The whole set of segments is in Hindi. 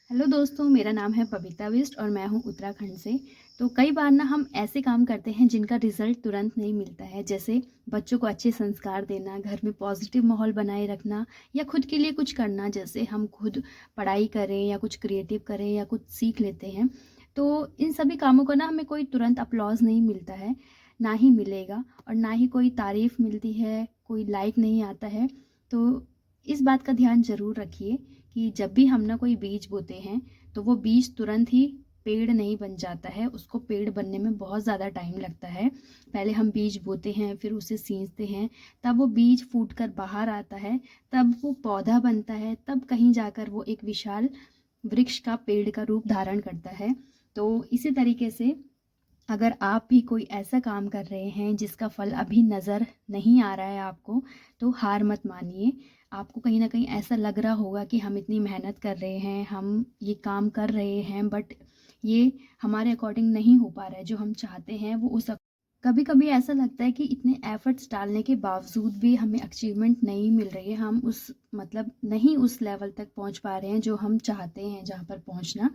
हेलो दोस्तों, मेरा नाम है बबीता बिष्ट और मैं हूँ उत्तराखंड से। तो कई बार ना हम ऐसे काम करते हैं जिनका रिज़ल्ट तुरंत नहीं मिलता है। जैसे बच्चों को अच्छे संस्कार देना, घर में पॉजिटिव माहौल बनाए रखना या खुद के लिए कुछ करना। जैसे हम खुद पढ़ाई करें या कुछ क्रिएटिव करें या कुछ सीख लेते हैं। तो इन सभी कामों को ना हमें कोई तुरंत अपलॉज़ नहीं मिलता है, ना ही मिलेगा और ना ही कोई तारीफ़ मिलती है, कोई लाइक नहीं आता है। तो इस बात का ध्यान ज़रूर रखिए कि जब भी हम ना कोई बीज बोते हैं तो वो बीज तुरंत ही पेड़ नहीं बन जाता है। उसको पेड़ बनने में बहुत ज़्यादा टाइम लगता है। पहले हम बीज बोते हैं, फिर उसे सींचते हैं, तब वो बीज फूट कर बाहर आता है, तब वो पौधा बनता है, तब कहीं जाकर वो एक विशाल वृक्ष का पेड़ का रूप धारण करता है। तो इसी तरीके से अगर आप भी कोई ऐसा काम कर रहे हैं जिसका फल अभी नज़र नहीं आ रहा है आपको, तो हार मत मानिए। आपको कहीं न कहीं ऐसा लग रहा होगा कि हम इतनी मेहनत कर रहे हैं, हम ये काम कर रहे हैं, बट ये हमारे अकॉर्डिंग नहीं हो पा रहा है, जो हम चाहते हैं वो उस कभी-कभी ऐसा लगता है कि इतने एफ़र्ट्स डालने के बावजूद भी हमें अचीवमेंट नहीं मिल रही है। हम उस मतलब नहीं उस लेवल तक पहुँच पा रहे हैं जो हम चाहते हैं जहाँ पर पहुँचना।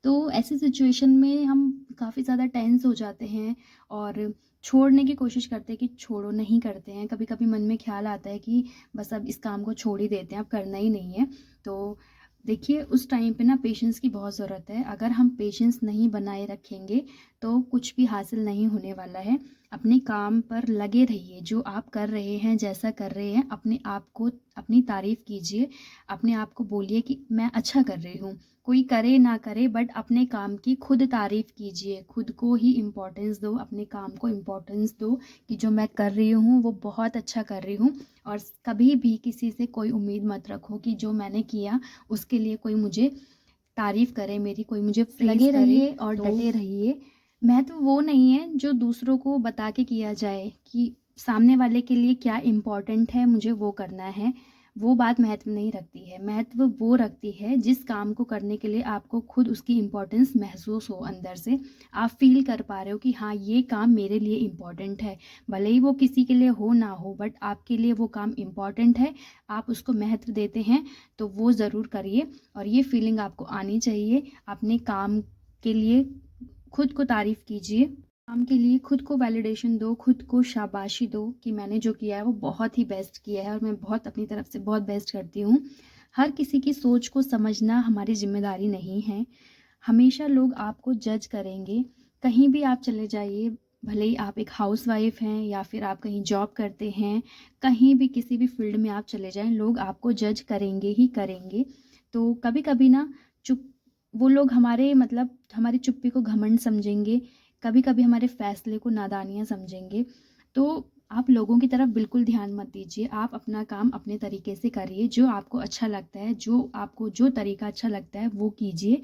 तो ऐसी सिचुएशन में हम काफ़ी ज़्यादा टेंस हो जाते हैं और छोड़ने की कोशिश करते हैं कि छोड़ो, नहीं करते हैं। कभी-कभी मन में ख़्याल आता है कि बस अब इस काम को छोड़ ही देते हैं, अब करना ही नहीं है। तो देखिए, उस टाइम पे ना पेशेंस की बहुत ज़रूरत है। अगर हम पेशेंस नहीं बनाए रखेंगे तो कुछ भी हासिल नहीं होने वाला है। अपने काम पर लगे रहिए, जो आप कर रहे हैं, जैसा कर रहे हैं, अपने आप को अपनी तारीफ़ कीजिए। अपने आप को बोलिए कि मैं अच्छा कर रही हूँ। कोई करे ना करे बट अपने काम की खुद तारीफ़ कीजिए। खुद को ही इम्पोर्टेंस दो, अपने काम को इम्पोर्टेंस दो कि जो मैं कर रही हूँ वो बहुत अच्छा कर रही हूँ। और कभी भी किसी से कोई उम्मीद मत रखो कि जो मैंने किया उसके लिए कोई मुझे तारीफ़ करे, मेरी कोई मुझे प्रेज़ लगे करे। रहिए और तो डटे रहिए। महत्व वो नहीं है जो दूसरों को बता के किया जाए कि सामने वाले के लिए क्या इम्पोर्टेंट है, मुझे वो करना है। वो बात महत्व नहीं रखती है। महत्व वो रखती है जिस काम को करने के लिए आपको खुद उसकी इम्पोर्टेंस महसूस हो अंदर से। आप फ़ील कर पा रहे हो कि हाँ, ये काम मेरे लिए इम्पोर्टेंट है। भले ही वो किसी के लिए हो ना हो बट आपके लिए वो काम इम्पोर्टेंट है, आप उसको महत्व देते हैं, तो वो ज़रूर करिए। और ये फ़ीलिंग आपको आनी चाहिए। अपने काम के लिए खुद को तारीफ़ कीजिए। काम के लिए खुद को वैलिडेशन दो, खुद को शाबाशी दो कि मैंने जो किया है वो बहुत ही बेस्ट किया है और मैं बहुत अपनी तरफ से बहुत बेस्ट करती हूँ। हर किसी की सोच को समझना हमारी ज़िम्मेदारी नहीं है। हमेशा लोग आपको जज करेंगे। कहीं भी आप चले जाइए, भले ही आप एक हाउसवाइफ़ हैं या फिर आप कहीं जॉब करते हैं, कहीं भी किसी भी फ़ील्ड में आप चले जाएँ, लोग आपको जज करेंगे ही करेंगे। तो कभी-कभी ना चुप वो लोग हमारे मतलब हमारी चुप्पी को घमंड समझेंगे, कभी-कभी हमारे फ़ैसले को नादानियाँ समझेंगे। तो आप लोगों की तरफ बिल्कुल ध्यान मत दीजिए। आप अपना काम अपने तरीके से करिए, जो आपको अच्छा लगता है, जो आपको जो तरीका अच्छा लगता है, वो कीजिए।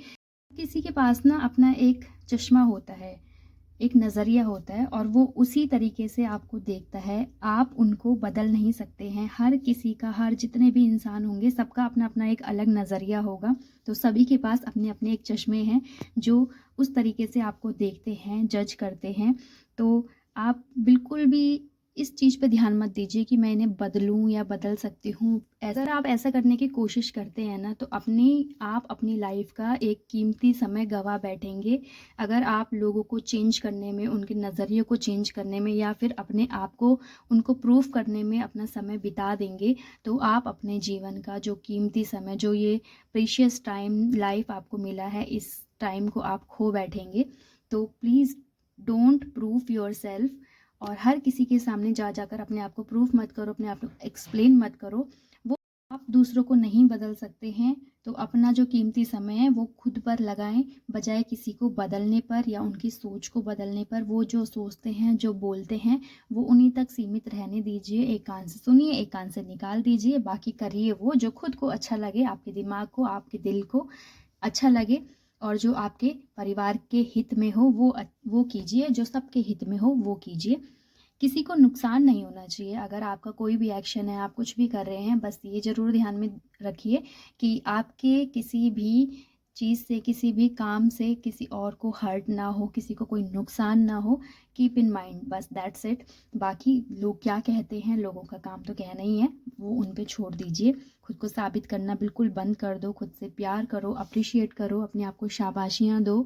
किसी के पास ना अपना एक चश्मा होता है, एक नज़रिया होता है और वो उसी तरीके से आपको देखता है। आप उनको बदल नहीं सकते हैं। हर किसी का, हर जितने भी इंसान होंगे, सबका अपना-अपना एक अलग नज़रिया होगा। तो सभी के पास अपने-अपने एक चश्मे हैं, जो उस तरीके से आपको देखते हैं, जज करते हैं। तो आप बिल्कुल भी इस चीज़ पे ध्यान मत दीजिए कि मैं इन्हें बदलूँ या बदल सकती हूँ। अगर आप ऐसा करने की कोशिश करते हैं ना, तो आप अपनी लाइफ़ का एक कीमती समय गँवा बैठेंगे। अगर आप लोगों को चेंज करने में, उनके नज़रिए को चेंज करने में या फिर अपने आप को उनको प्रूव करने में अपना समय बिता देंगे, तो आप अपने जीवन का जो कीमती समय, जो ये प्रीशियस टाइम लाइफ आपको मिला है, इस टाइम को आप खो बैठेंगे। तो प्लीज़ डोंट प्रूव योरसेल्फ और हर किसी के सामने जा जाकर अपने आप को प्रूव मत करो, अपने आप को एक्सप्लेन मत करो। वो आप दूसरों को नहीं बदल सकते हैं, तो अपना जो कीमती समय है वो खुद पर लगाएं, बजाय किसी को बदलने पर या उनकी सोच को बदलने पर। वो जो सोचते हैं, जो बोलते हैं, वो उन्हीं तक सीमित रहने दीजिए। एक कान से सुनिए, एक कान से निकाल दीजिए, बाकी करिए वो जो खुद को अच्छा लगे, आपके दिमाग को, आपके दिल को अच्छा लगे और जो आपके परिवार के हित में हो वो कीजिए, जो सबके हित में हो वो कीजिए। किसी को नुकसान नहीं होना चाहिए। अगर आपका कोई भी एक्शन है, आप कुछ भी कर रहे हैं, बस ये ज़रूर ध्यान में रखिए कि आपके किसी भी चीज़ से, किसी भी काम से किसी और को हर्ट ना हो, किसी को कोई नुकसान ना हो। कीप इन माइंड, बस दैट्स इट। बाकी लोग क्या कहते हैं, लोगों का काम तो कहना ही है, वो उन पे छोड़ दीजिए। खुद को साबित करना बिल्कुल बंद कर दो, खुद से प्यार करो, अप्रिशिएट करो, अपने आप को शाबाशियाँ दो।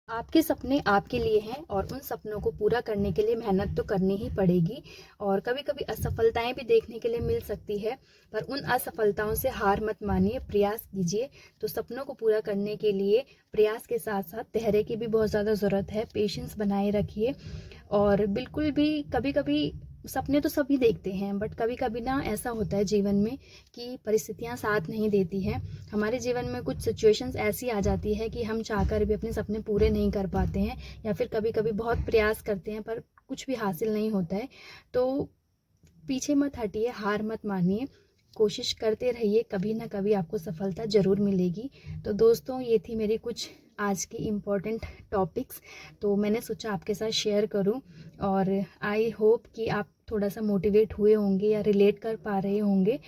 आपके सपने आपके लिए हैं और उन सपनों को पूरा करने के लिए मेहनत तो करनी ही पड़ेगी। और कभी कभी असफलताएं भी देखने के लिए मिल सकती है, पर उन असफलताओं से हार मत मानिए, प्रयास कीजिए। तो सपनों को पूरा करने के लिए प्रयास के साथ साथ धैर्य की भी बहुत ज़्यादा ज़रूरत है, पेशेंस बनाए रखिए। और बिल्कुल भी कभी कभी सपने तो सभी देखते हैं, बट कभी कभी ना ऐसा होता है जीवन में कि परिस्थितियां साथ नहीं देती हैं। हमारे जीवन में कुछ सिचुएशंस ऐसी आ जाती है कि हम चाहकर भी अपने सपने पूरे नहीं कर पाते हैं, या फिर कभी कभी बहुत प्रयास करते हैं पर कुछ भी हासिल नहीं होता है। तो पीछे मत हटिए, हार मत मानिए, कोशिश करते रहिए, कभी ना कभी आपको सफलता ज़रूर मिलेगी। तो दोस्तों, ये थी मेरी कुछ आज की इम्पोर्टेंट टॉपिक्स, तो मैंने सोचा आपके साथ शेयर करूं। और आई होप कि आप थोड़ा सा मोटिवेट हुए होंगे या रिलेट कर पा रहे होंगे।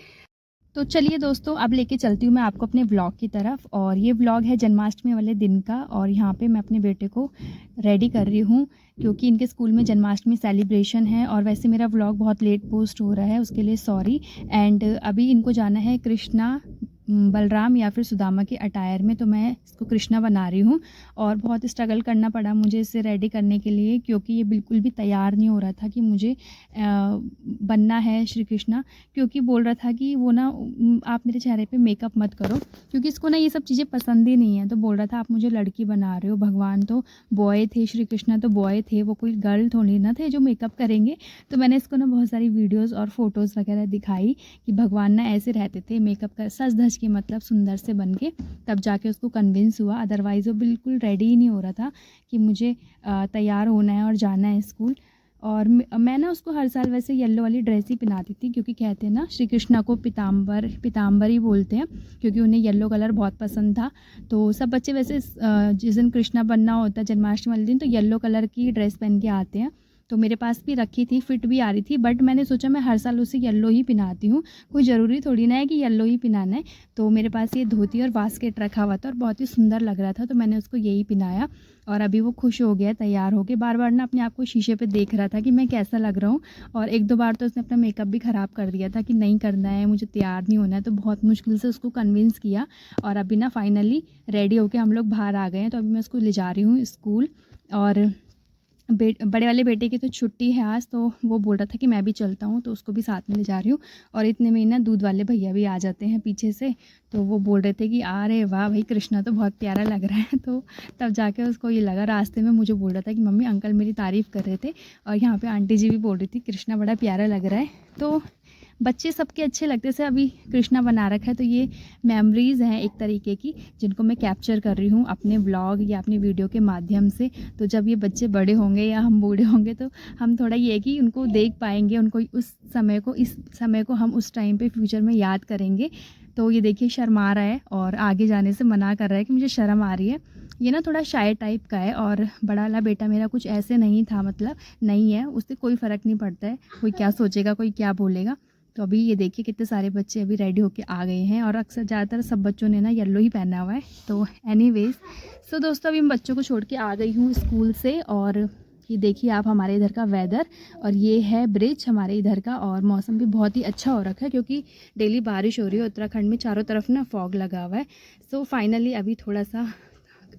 तो चलिए दोस्तों, अब लेके चलती हूँ मैं आपको अपने व्लॉग की तरफ। और ये व्लॉग है जन्माष्टमी वाले दिन का, और यहाँ पे मैं अपने बेटे को रेडी कर रही हूँ क्योंकि इनके स्कूल में जन्माष्टमी सेलिब्रेशन है। और वैसे मेरा व्लॉग बहुत लेट पोस्ट हो रहा है, उसके लिए सॉरी। एंड अभी इनको जाना है कृष्णा, बलराम या फिर सुदामा के अटायर में, तो मैं इसको कृष्णा बना रही हूँ। और बहुत स्ट्रगल करना पड़ा मुझे इसे रेडी करने के लिए, क्योंकि ये बिल्कुल भी तैयार नहीं हो रहा था कि मुझे बनना है श्री कृष्णा। क्योंकि बोल रहा था कि वो ना आप मेरे चेहरे पे मेकअप मत करो, क्योंकि इसको ना ये सब चीज़ें पसंद ही नहीं है। तो बोल रहा था आप मुझे लड़की बना रहे हो, भगवान तो बॉय थे, श्री कृष्णा तो बॉय थे, वो कोई गर्ल थोड़ी ना थे जो मेकअप करेंगे। तो मैंने इसको ना बहुत सारी वीडियोज़ और फोटोज़ वगैरह दिखाई कि भगवान ना ऐसे रहते थे, मेकअप कर सज धज के, मतलब सुंदर से बन के, तब जाके उसको कन्विंस हुआ। अदरवाइज़ वो बिल्कुल रेडी ही नहीं हो रहा था कि मुझे तैयार होना है और जाना है स्कूल। और मैं ना उसको हर साल वैसे येलो वाली ड्रेस ही पहनाती थी, क्योंकि कहते हैं ना श्री कृष्णा को पीताम्बर पीताम्बर ही बोलते हैं, क्योंकि उन्हें येलो कलर बहुत पसंद था। तो सब बच्चे वैसे जिस दिन कृष्णा बनना होता है जन्माष्टमी वाले दिन, तो येलो कलर की ड्रेस पहन के आते हैं। तो मेरे पास भी रखी थी, फिट भी आ रही थी, बट मैंने सोचा मैं हर साल उसे येलो ही पहनाती हूँ, कोई ज़रूरी थोड़ी ना है कि येलो ही पहनाना है। तो मेरे पास ये धोती और बास्केट रखा हुआ था और बहुत ही सुंदर लग रहा था, तो मैंने उसको यही पहनाया। और अभी वो खुश हो गया, तैयार हो गया, बार बार ना अपने आप को शीशे पे देख रहा था कि मैं कैसा लग रहा हूँ। और एक दो बार तो उसने अपना मेकअप भी ख़राब कर दिया था कि नहीं करना है, मुझे तैयार नहीं होना है। तो बहुत मुश्किल से उसको कन्विंस किया, और अभी ना फाइनली रेडी होके हम लोग बाहर आ गए हैं। तो अभी मैं उसको ले जा रही हूँ स्कूल। और बड़े वाले बेटे की तो छुट्टी है आज, तो वो बोल रहा था कि मैं भी चलता हूँ, तो उसको भी साथ में ले जा रही हूँ। और इतने में ना दूध वाले भैया भी आ जाते हैं पीछे से, तो वो बोल रहे थे कि अरे वाह भाई, कृष्णा तो बहुत प्यारा लग रहा है। तो तब जाके उसको ये लगा, रास्ते में मुझे बोल रहा था कि मम्मी अंकल मेरी तारीफ़ कर रहे थे, और यहाँ पे आंटी जी भी बोल रही थी कृष्णा बड़ा प्यारा लग रहा है। तो बच्चे सबके अच्छे लगते से अभी कृष्णा बना रखा है। तो ये मेमोरीज़ हैं एक तरीके की, जिनको मैं कैप्चर कर रही हूँ अपने व्लॉग या अपनी वीडियो के माध्यम से। तो जब ये बच्चे बड़े होंगे या हम बूढ़े होंगे, तो हम थोड़ा ये है कि उनको देख पाएंगे, उनको इस समय को हम उस टाइम पे फ्यूचर में याद करेंगे। तो ये देखिए शर्मा रहा है और आगे जाने से मना कर रहा है कि मुझे शर्म आ रही है। ये ना थोड़ा शाय टाइप का है, और बड़ा वाला बेटा मेरा कुछ ऐसे नहीं था, मतलब नहीं है, उससे कोई फ़र्क नहीं पड़ता है कोई क्या सोचेगा, कोई क्या बोलेगा। तो अभी ये देखिए कितने सारे बच्चे अभी रेडी होके आ गए हैं, और अक्सर ज़्यादातर सब बच्चों ने ना येलो ही पहना हुआ है। तो एनीवेज, सो दोस्तों, अभी मैं बच्चों को छोड़ के आ गई हूँ स्कूल से। और ये देखिए आप हमारे इधर का वेदर, और ये है ब्रिज हमारे इधर का। और मौसम भी बहुत ही अच्छा हो रखा है, क्योंकि डेली बारिश हो रही है उत्तराखंड में, चारों तरफ ना फॉग लगा हुआ है। सो फाइनली अभी थोड़ा सा,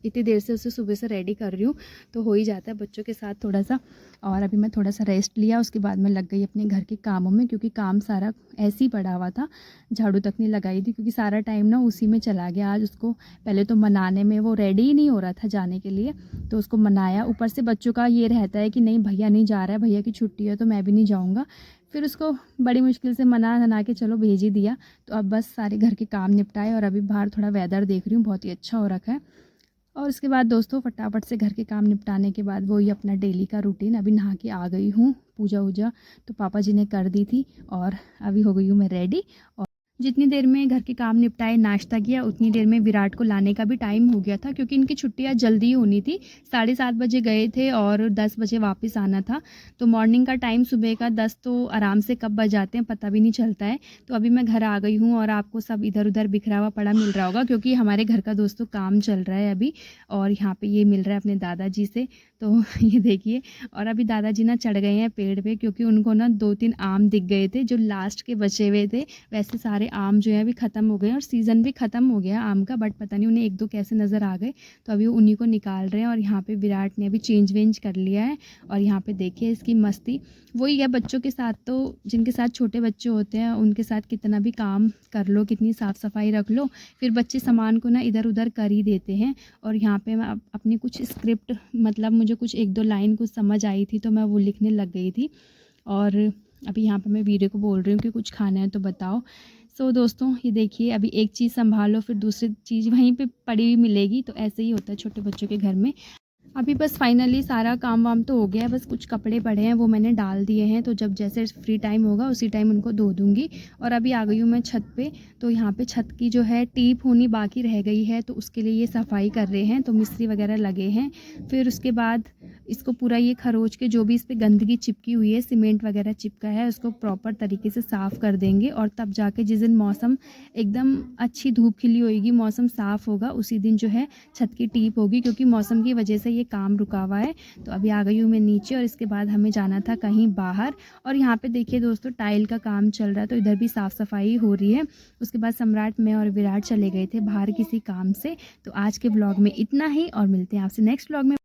इतनी देर से उसे सुबह से रेडी कर रही हूँ, तो हो ही जाता है बच्चों के साथ थोड़ा सा। और अभी मैं थोड़ा सा रेस्ट लिया, उसके बाद मैं लग गई अपने घर के कामों में, क्योंकि काम सारा ऐसे ही पड़ा हुआ था, झाड़ू तक नहीं लगाई थी, क्योंकि सारा टाइम ना उसी में चला गया। आज उसको पहले तो मनाने में, वो रेडी ही नहीं हो रहा था जाने के लिए, तो उसको मनाया। ऊपर से बच्चों का ये रहता है कि नहीं भैया नहीं जा रहा है, भैया की छुट्टी है तो मैं भी नहीं जाऊँगा। फिर उसको बड़ी मुश्किल से मना के चलो भेज ही दिया। तो अब बस सारे घर के काम निपटाए, और अभी बाहर थोड़ा वेदर देख रही हूँ, बहुत ही अच्छा हो रखा है। और उसके बाद दोस्तों फटाफट से घर के काम निपटाने के बाद वही अपना डेली का रूटीन, अभी नहा के आ गई हूँ। पूजा वूजा तो पापा जी ने कर दी थी, और अभी हो गई हूँ मैं रेडी। और जितनी देर में घर के काम निपटाए, नाश्ता किया, उतनी देर में विराट को लाने का भी टाइम हो गया था, क्योंकि इनकी छुट्टियाँ जल्दी होनी थी। 7:30 बजे गए थे और 10 बजे वापस आना था। तो मॉर्निंग का टाइम सुबह का 10 तो आराम से कब बज जाते हैं पता भी नहीं चलता है। तो अभी मैं घर आ गई हूँ और आपको सब इधर उधर बिखरा हुआ पड़ा मिल रहा होगा, क्योंकि हमारे घर का दोस्तों काम चल रहा है अभी। और यहाँ पे ये मिल रहा है अपने दादाजी से, तो ये देखिए। और अभी दादाजी ना चढ़ गए हैं पेड़ पे, क्योंकि उनको ना 2-3 आम दिख गए थे जो लास्ट के बचे हुए थे। वैसे सारे आम जो है अभी ख़त्म हो गए और सीज़न भी ख़त्म हो गया आम का, बट पता नहीं उन्हें 1-2 कैसे नज़र आ गए, तो अभी उन्हीं को निकाल रहे हैं। और यहाँ पे विराट ने अभी चेंज वेंज कर लिया है। और यहाँ पे देखिए इसकी मस्ती, वही है बच्चों के साथ, तो जिनके साथ छोटे बच्चे होते हैं उनके साथ कितना भी काम कर लो, कितनी साफ़ सफाई रख लो, फिर बच्चे सामान को ना इधर उधर कर ही देते हैं। और यहाँ पे मैं अपनी कुछ स्क्रिप्ट, मतलब मुझे कुछ 1-2 लाइन कुछ समझ आई थी तो मैं वो लिखने लग गई थी। और अभी यहाँ पे मैं वीडियो को बोल रही हूँ कि कुछ खाना है तो बताओ। सो दोस्तों ये देखिए, अभी एक चीज़ संभालो फिर दूसरी चीज़ वहीं पे पड़ी हुई मिलेगी, तो ऐसे ही होता है छोटे बच्चों के घर में। अभी बस फाइनली सारा काम वाम तो हो गया है, बस कुछ कपड़े पड़े हैं वो मैंने डाल दिए हैं, तो जब जैसे फ्री टाइम होगा उसी टाइम उनको धो दूँगी। और अभी आ गई हूँ मैं छत पे, तो यहाँ पे छत की जो है टीप होनी बाकी रह गई है, तो उसके लिए ये सफाई कर रहे हैं, तो मिस्त्री वगैरह लगे हैं। फिर उसके बाद इसको पूरा ये खरोच के जो भी इस पर गंदगी चिपकी हुई है, सीमेंट वगैरह चिपका है, उसको प्रॉपर तरीके से साफ़ कर देंगे। और तब जाके जिस दिन मौसम एकदम अच्छी धूप खिली होगी, मौसम साफ़ होगा, उसी दिन जो है छत की टीप होगी, क्योंकि मौसम की वजह से ये काम रुका हुआ है। तो अभी आ गई हूँ मैं नीचे और इसके बाद हमें जाना था कहीं बाहर। और यहाँ पे देखिए दोस्तों टाइल का काम चल रहा है, तो इधर भी साफ़ सफाई हो रही है। उसके बाद सम्राट, मैं और विराट चले गए थे बाहर किसी काम से। तो आज के ब्लॉग में इतना ही और मिलते हैं आपसे नेक्स्ट ब्लॉग में।